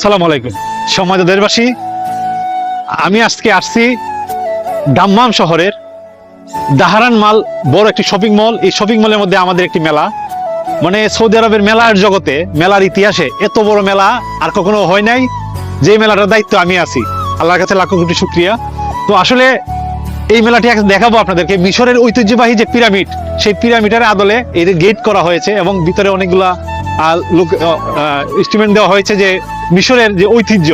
সালাম আলাইকুম সম্মানিত দেশবাসী, আমি আজকে আসছি দাম্মাম শহরের দাহারান মাল বড় একটি শপিং মল। এই শপিং মলের মধ্যে আমাদের একটি মেলা, মানে সৌদি আরবের মেলার জগতে, মেলার ইতিহাসে এত বড় মেলা আর কখনো হয় নাই। যে মেলাটার দায়িত্ব আমি আছি, আল্লাহর কাছে লাখো কোটি শুকরিয়া। তো আসলে এই মেলাটি দেখাবো আপনাদেরকে। মিশরের ঐতিহ্যবাহী যে পিরামিড, সেই পিরামিডের আদলে এর গেট করা হয়েছে এবং ভিতরে অনেকগুলা লোক ইনস্ট্রুমেন্ট দেওয়া হয়েছে যে মিশরের যে ঐতিহ্য,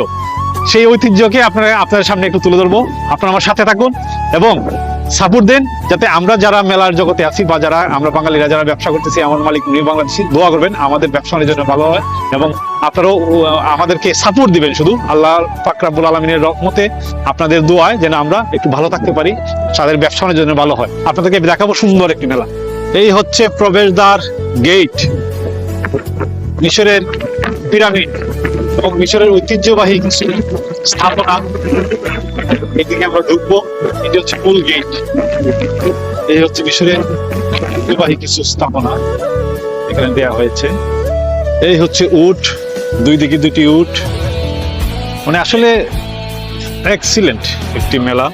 সেই ঐতিহ্যকে আপনাদের সামনে একটু তুলে ধরবো। আপনারা আমার সাথে থাকুন এবং সাপোর্ট দেন, যাতে আমরা যারা মেলার জগতে আছি বা যারা আমরা বাঙালিরা যারা ব্যবসা করতেছি, আমার মালিক নিউ বাংলাদেশি, দোয়া করবেন আমাদের ব্যবসার জন্য ভালো হয় এবং আপনারাও আমাদেরকে সাপোর্ট দিবেন। শুধু আল্লাহ পাক রব্বুল আলামিনের রহমতে আপনাদের দোয়ায় যেন আমরা একটু ভালো থাকতে পারি, তাদের ব্যবসার জন্য ভালো হয়। আপনাদেরকে দেখাবো সুন্দর একটি মেলা। এই হচ্ছে প্রবেশদ্বার, গেট, মিশরের পিরামিড এবং মিশরের ঐতিহ্যবাহী কিছু স্থাপনা। এদিকে আমরা ঢুকবো, এটি হচ্ছে মূল গেট। এই হচ্ছে মিশরের ঐতিহ্যবাহী কিছু স্থাপনা এখানে দেওয়া হয়েছে। এই হচ্ছে উট, দুই দিকে দুটি উট, মানে আসলে এক্সিলেন্ট একটি মেলা।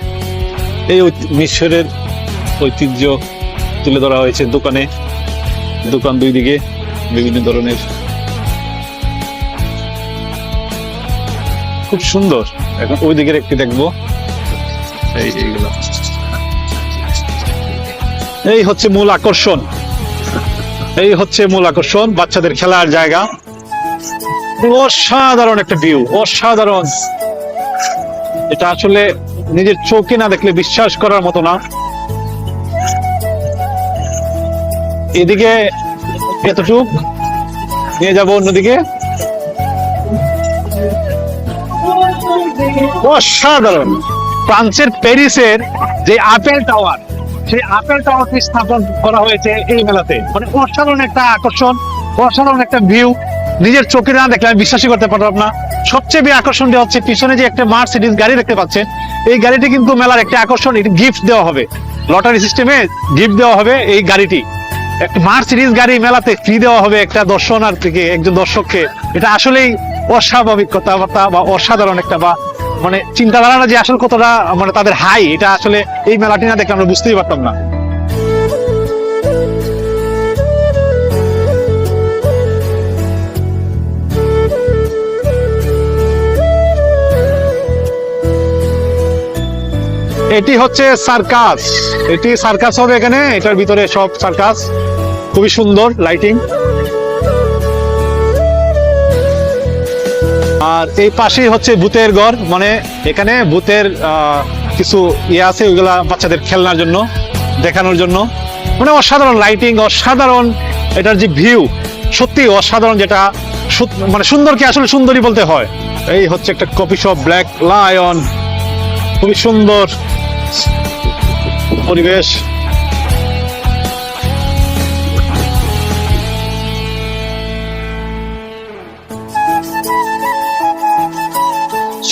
এই মিশরের ঐতিহ্য তুলে ধরা হয়েছে দোকানে, দোকান দুই দিকে বিভিন্ন ধরনের, খুব সুন্দর। এখন ওই দিকের একটি দেখবো। এই হচ্ছে মূল আকর্ষণ, এই হচ্ছে মূল আকর্ষণ, বাচ্চাদের খেলার জায়গা। অসাধারণ একটা ভিউ, অসাধারণ। এটা আসলে নিজের চোখে না দেখলে বিশ্বাস করার মতো না। এদিকে এতটুক নিয়ে যাবো, অন্যদিকে অসাধারণ। ফ্রান্সের প্যারিসের যে আপেল টাওয়ার, সেই আপেল টাওয়ারটি স্থাপন করা হয়েছে এই মেলাতে। মানে অসাধারণ একটা আকর্ষণ, অসাধারণ একটা ভিউ। নিজের চোখে না দেখলে আমি বিশ্বাসই করতে পারলাম না। সবচেয়ে বেশি আকর্ষণটা হচ্ছে পিছনে যে একটা মার্সিডিজ গাড়ি দেখতে পাচ্ছেন, এই গাড়িটি কিন্তু মেলার একটা আকর্ষণ। এটি গিফট দেওয়া হবে, লটারি সিস্টেমে গিফট দেওয়া হবে এই গাড়িটি। একটা মার্সিডিজ গাড়ি মেলাতে ফ্রি দেওয়া হবে একটা দর্শনার্থীকে, একজন দর্শককে। এটা আসলেই অস্বাভাবিক কথাবার্তা বা অসাধারণ একটা, বা মানে চিন্তাধারা যে আসলে কতটা মানে তাদের হাই, এটা আসলে এই মেলাটি না দেখলে আমরা বুঝতেই পারতাম না। এটি হচ্ছে সার্কাস, এটি সার্কাস হবে এখানে। এটার ভিতরে সব সার্কাস, খুবই সুন্দর লাইটিং। আর এই পাশেই হচ্ছে ভূতের ঘর, মানে এখানে ভূতের কিছু ইয়ে আছে, ওইগুলা বাচ্চাদের খেলনার জন্য, দেখানোর জন্য। মানে অসাধারণ লাইটিং, অসাধারণ। এটার যে ভিউ সত্যি অসাধারণ, যেটা মানে সুন্দরকে আসলে সুন্দরই বলতে হয়। এই হচ্ছে একটা কফি শপ, ব্ল্যাক লায়ন, খুবই সুন্দর পরিবেশ।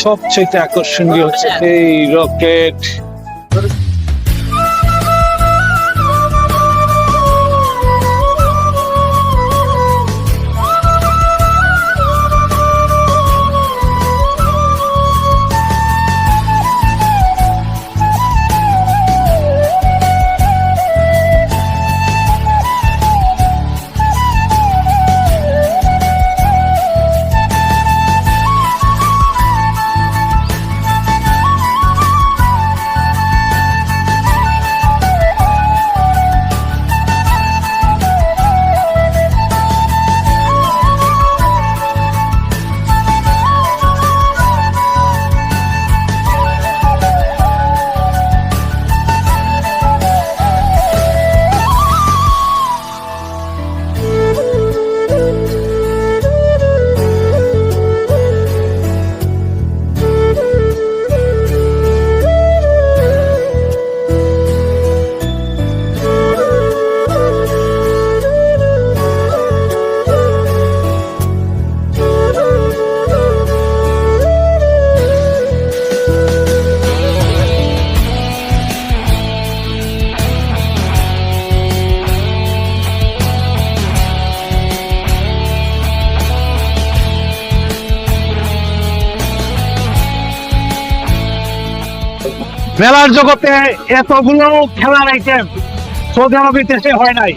সবচেয়ে আকর্ষণীয় হচ্ছে এই রকেট। মেলার জগতে এতগুলো খেলার আইটেম সৌদি আরবের দেশে হয় নাই।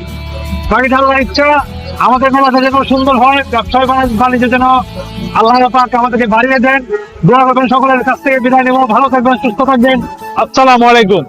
বাকিটা আল্লাহর ইচ্ছা, আমাদের মেলাটা যেন সুন্দর হয়, ব্যবসায় বাণিজ্য যেন আল্লাহ পাক আমাদেরকে বাড়িয়ে দেন। দোয়া করবেন, সকলের কাছ থেকে বিদায় নেব। ভালো থাকবেন, সুস্থ থাকবেন। আসসালামু আলাইকুম।